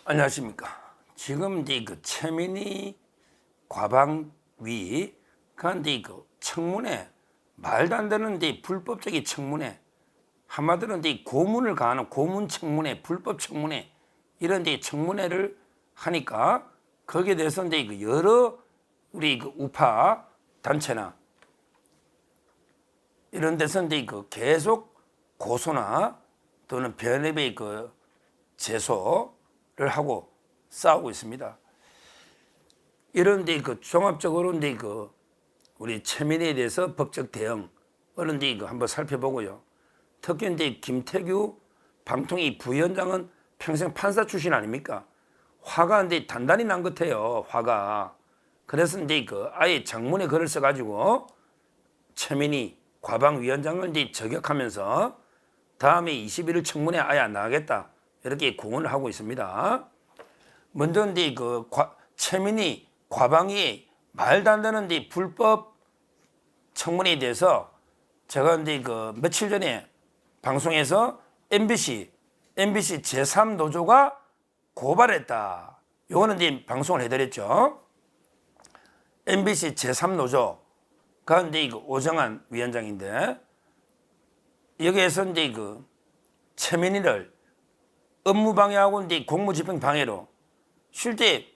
안녕하십니까. 지금 이제 그 최민희 과방위 그런데 그 청문회 말도 안 되는 데 불법적인 청문회 한마디로 이제 고문을 가하는 고문 청문회, 불법 청문회 이런 데 청문회를 하니까 거기에 대해서 이제 그 여러 우리 그 우파 단체나 이런 데서 이제 그 계속 고소나 또는 변협의 그 제소를 하고 싸우고 있습니다. 이런데 그 종합적으로 이제 그 우리 최민희에 대해서 법적 대응 이런 데 그 한번 살펴보고요. 특히 이제 김태규 방통위 부위원장은 평생 판사 출신 아닙니까? 화가 이제 단단히 난 것 같아요. 화가. 그래서 이제 그 아예 장문에 글을 써가지고 최민희 과방위원장을 이제 저격하면서 다음에 21일 청문회 아예 안 나가겠다 이렇게 공언을 하고 있습니다. 먼저 이제 그 최민희 과방위 말도 안 되는 이제 불법 청문회에 대해서 제가 이제 그 며칠 전에 방송에서 MBC 제3노조가 고발했다. 요거는 이제 방송을 해드렸죠. MBC 제3노조가 이제 그 오정환 위원장인데 여기에서 이제 그 최민희를 업무방해하고 이제 공무집행 방해로 실제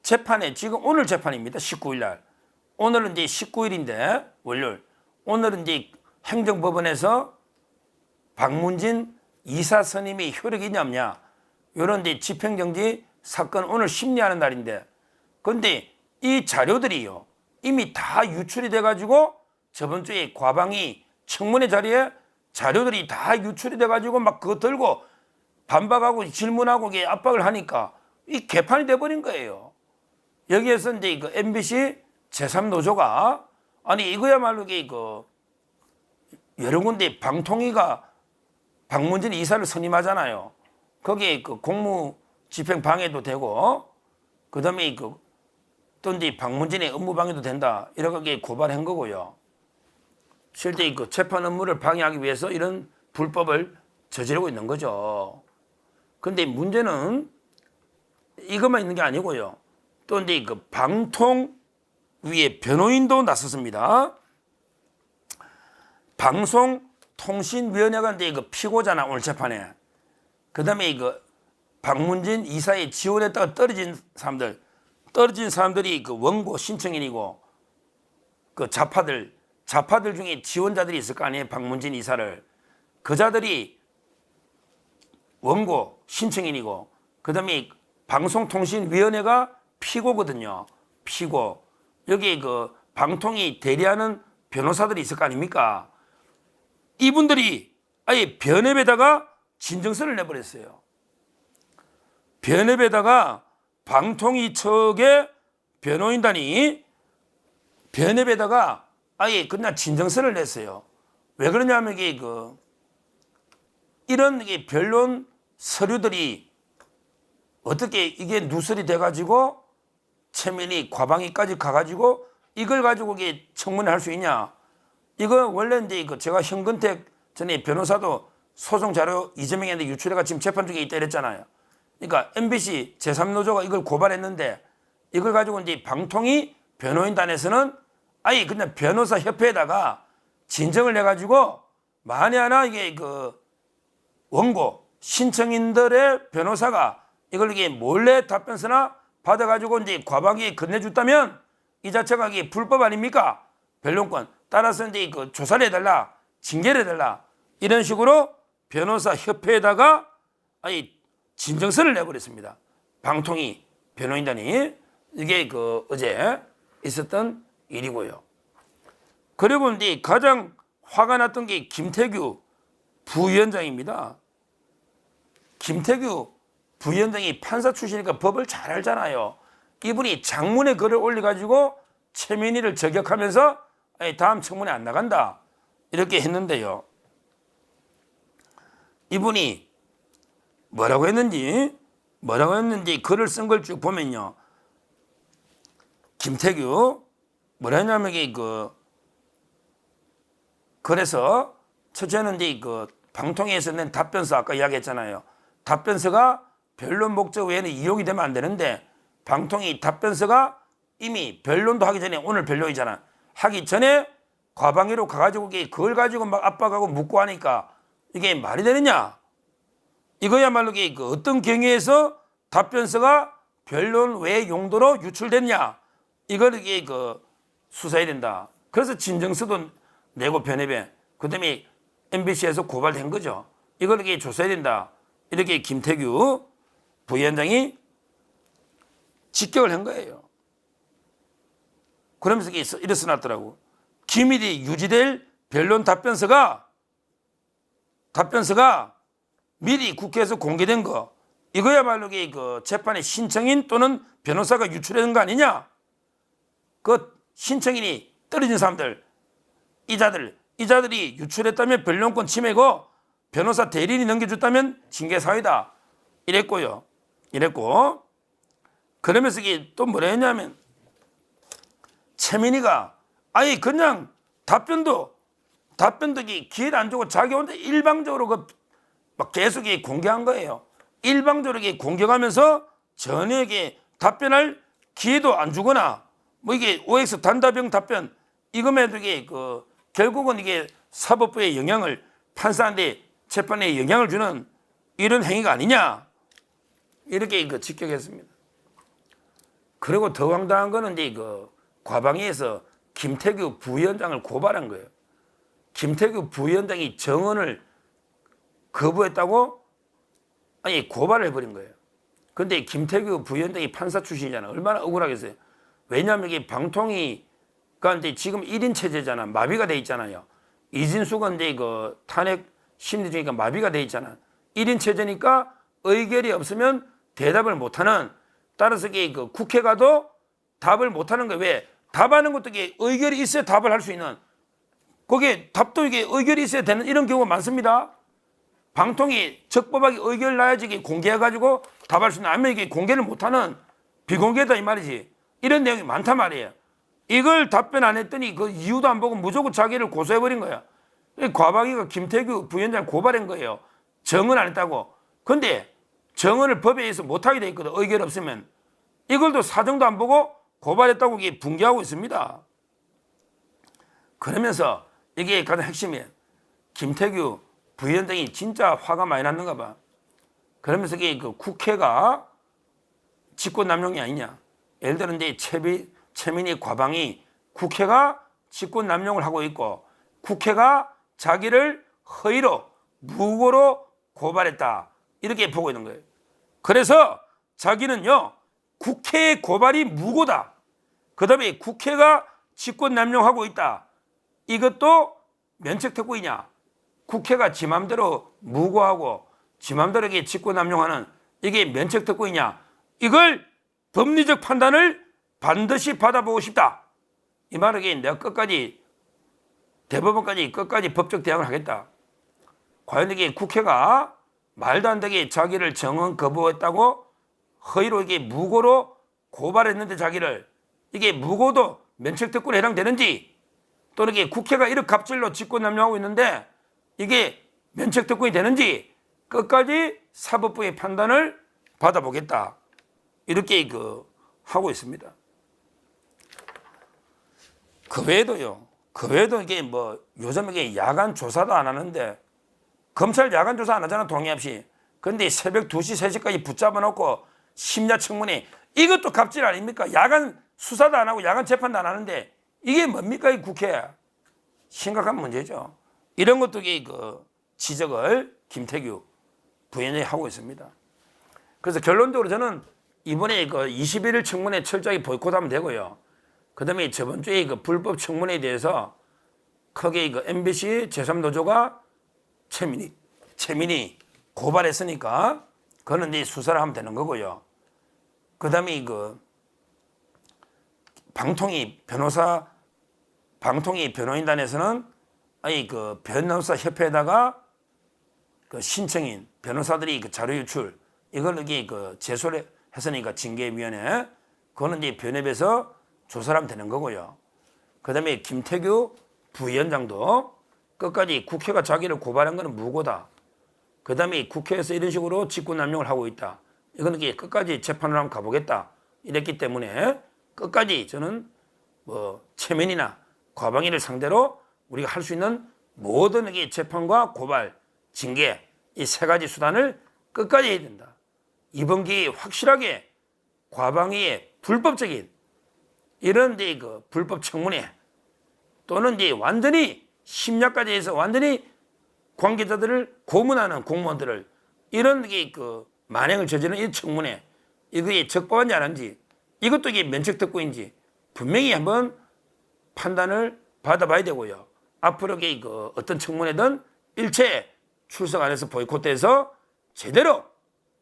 재판에 지금 오늘 재판입니다. 19일 날. 오늘은 이제 19일인데 월요일. 오늘은 이제 행정법원에서 박문진 이사 선임이 효력이 있냐 없냐 이런 데 집행정지 사건 오늘 심리하는 날인데 그런데 이 자료들이요 이미 다 유출이 돼가지고 저번 주에 과방위 청문회 자리에 자료들이 다 유출이 돼가지고 막 그거 들고 반박하고 질문하고 압박을 하니까 이 개판이 돼버린 거예요. 여기에서 이제 그 MBC 제3노조가 아니 이거야말로 그 여러 군데 방통위가 박문진 이사를 선임하잖아요. 거기에 그 공무집행 방해도 되고 그다음에 또 이제 박문진의 업무 방해도 된다 이렇게 고발한 거고요. 실제 그 재판 업무를 방해하기 위해서 이런 불법을 저지르고 있는 거죠. 그런데 문제는 이것만 있는 게 아니고요. 또 이제 그 방통위의 변호인도 나섰습니다. 방송통신위원회가 이제 그 피고잖아 오늘 재판에. 그다음에 박문진 이사에 지원했다가 떨어진 사람들이 그 원고 신청인이고 그 좌파들 중에 지원자들이 있을 거 아니에요. 박문진 이사를 그 자들이 원고 신청인이고 그다음에 방송통신위원회가 피고거든요. 피고 여기 그 방통위 대리하는 변호사들이 있을 거 아닙니까? 이분들이 아예 변협에다가 진정서를 내버렸어요. 변협에다가 방통위 측의 변호인단이 변협에다가 아예 그냥 진정서를 냈어요. 왜 그러냐면 이런 변론 서류들이 어떻게 이게 누설이 돼가지고 최민희 과방위까지 가가지고 이걸 가지고 청문회 할 수 있냐? 이거 원래 이제 제가 현근택 전에 변호사도 소송 자료 이재명한테 유출해가 지금 재판 중에 있다 이랬잖아요. 그러니까 MBC 제3노조가 이걸 고발했는데 이걸 가지고 이제 방통위 변호인단에서는 아예 그냥 변호사 협회에다가 진정을 해가지고 만에 하나 이게 원고 신청인들의 변호사가 이걸 몰래 답변서나 받아가지고 이제 과방위에 건네줬다면 이 자체가 이게 불법 아닙니까? 변론권. 따라서 이제 조사를 해달라, 징계를 해달라 이런 식으로 변호사 협회에다가 아예 진정서를 내버렸습니다. 방통위 변호인단이 이게 어제 있었던 일이고요. 그리고 이제 가장 화가 났던 게 김태규 부위원장입니다. 김태규 부위원장이 판사 출신이니까 법을 잘 알잖아요. 이분이 장문에 글을 올려가지고 최민희를 저격하면서 다음 청문회 안 나간다 이렇게 했는데요. 이분이 뭐라고 했는지 글을 쓴 걸 쭉 보면요. 김태규 뭐라 했냐면 그래서 첫째는 이제 방통위에서 낸 답변서 아까 이야기했잖아요. 답변서가 변론 목적 외에는 이용이 되면 안 되는데 방통위 답변서가 이미 변론도 하기 전에 오늘 변론이잖아. 하기 전에 과방위로 가가지고 그걸 가지고 막 압박하고 묻고 하니까 이게 말이 되느냐? 이거야말로 그 어떤 경위에서 답변서가 변론 외 용도로 유출됐냐? 이걸 이게 수사해야 된다. 그래서 진정서도 내고 변협에 그다음에 MBC에서 고발된 거죠. 이걸 이게 조사해야 된다. 이렇게 김태규 부위원장이 직격을 한 거예요. 그러면서 이렇게 써놨더라고. 기밀이 유지될 변론 답변서가 미리 국회에서 공개된 거, 이거야말로 그 재판의 신청인 또는 변호사가 유출한 거 아니냐? 그 신청인이 떨어진 사람들, 이자들이 유출했다면 변론권 침해고 변호사 대리인이 넘겨줬다면 징계 사유다. 이랬고 그러면서 이게 또 뭐라 했냐면 최민희가 아예 그냥 답변도 기회를 안 주고 자기 혼자 일방적으로 막 계속 공개한 거예요. 일방적으로 공격하면서 전혀 답변할 기회도 안 주거나 뭐 이게 OX 단답형 답변 이거에도 결국은 이게 사법부의 영향을 판사한테 재판에 영향을 주는 이런 행위가 아니냐 이렇게 직격했습니다. 그리고 더 황당한 거는 이제 과방위에서 김태규 부위원장을 고발한 거예요. 김태규 부위원장이 정언을 거부했다고 고발을 해버린 거예요. 그런데 김태규 부위원장이 판사 출신이잖아. 얼마나 억울하겠어요. 왜냐하면 이게 방통위가 이제 지금 1인 체제잖아. 마비가 돼 있잖아요. 이진수가 이제 탄핵 심리 중이니까 마비가 돼 있잖아. 1인 체제니까 의결이 없으면 대답을 못하는, 따라서 국회 가도 답을 못하는 거예요. 왜? 답하는 것도 의결이 있어야 답을 할 수 있는, 거기에 답도 의결이 있어야 되는 이런 경우가 많습니다. 방통위 적법하게 의결 나야지 공개해가지고 답할 수 있는, 아니면 공개를 못하는 비공개다 이 말이지. 이런 내용이 많단 말이에요. 이걸 답변 안 했더니 그 이유도 안 보고 무조건 자기를 고소해버린 거야. 과방위가 김태규 부위원장 고발한 거예요. 정언 안 했다고. 근데 정언을 법에 의해서 못하게 돼 있거든. 의결 없으면. 이걸도 사정도 안 보고 고발했다고 붕괴하고 있습니다. 그러면서 이게 가장 핵심이에요. 김태규 부위원장이 진짜 화가 많이 났는가 봐. 그러면서 이게 국회가 직권남용이 아니냐. 예를 들어 이제 최민희 과방위 국회가 직권남용을 하고 있고 국회가 자기를 허위로 무고로 고발했다. 이렇게 보고 있는 거예요. 그래서 자기는요, 국회의 고발이 무고다. 그 다음에 국회가 직권남용하고 있다. 이것도 면책특권이냐. 국회가 지 맘대로 무고하고 지 맘대로 직권남용하는 이게 면책특권이냐. 이걸 법리적 판단을 반드시 받아보고 싶다. 이 말은 내가 대법원까지 끝까지 법적 대항을 하겠다. 과연 이게 국회가 말도 안 되게 자기를 정언 거부했다고 허위로 무고로 고발했는데 자기를 이게 무고도 면책특권에 해당되는지, 또는 이게 국회가 이렇게 갑질로 직권남용하고 있는데 이게 면책특권이 되는지 끝까지 사법부의 판단을 받아보겠다. 이렇게 하고 있습니다. 그 외에도 이게 요즘 야간 조사도 안 하는데, 검찰 야간 조사 안 하잖아, 동의 없이. 근데 새벽 2시, 3시까지 붙잡아 놓고 심야 청문회, 이것도 갑질 아닙니까? 야간 수사도 안 하고 야간 재판도 안 하는데 이게 뭡니까, 이 국회? 심각한 문제죠. 이런 것도 지적을 김태규 부위원장이 하고 있습니다. 그래서 결론적으로 저는 이번에 21일 청문회 철저하게 보이콧하면 되고요. 그 다음에 저번 주에 불법 청문회에 대해서 크게 MBC 제3노조가 최민희 고발했으니까 그거는 이제 수사를 하면 되는 거고요. 그 다음에 방통위 변호인단에서는 변호사 협회에다가 신청인 변호사들이 자료 유출 이걸 제소를 했으니까 징계위원회, 그거는 이제 변협에서 조사를 하면 되는 거고요. 그 다음에 김태규 부위원장도 끝까지 국회가 자기를 고발한 것은 무고다. 그 다음에 국회에서 이런 식으로 직권남용을 하고 있다. 이거는 끝까지 재판을 한번 가보겠다 이랬기 때문에 끝까지 저는 뭐 최면이나 과방위를 상대로 우리가 할 수 있는 모든 재판과 고발, 징계 이 세 가지 수단을 끝까지 해야 된다. 이번 기회에 확실하게 과방위의 불법적인 이런 그 불법 청문회 또는 완전히 심야까지 해서 완전히 관계자들을 고문하는 공무원들을 이런 그 만행을 저지르는 이 청문회 이게 적법한지 안 한지 이것도 면책특권인지 분명히 한번 판단을 받아봐야 되고요. 앞으로 그 어떤 청문회든 일체 출석 안 해서 보이콧해서 제대로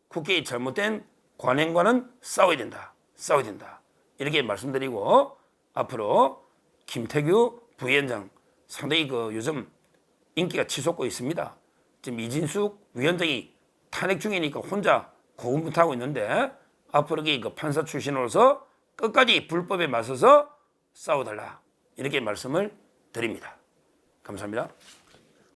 국회의 잘못된 관행과는 싸워야 된다. 싸워야 된다. 이렇게 말씀드리고 앞으로 김태규 부위원장 상당히 요즘 인기가 치솟고 있습니다. 지금 이진숙 위원장이 탄핵 중이니까 혼자 고군분투하고 있는데 앞으로 그 판사 출신으로서 끝까지 불법에 맞서서 싸워달라. 이렇게 말씀을 드립니다. 감사합니다.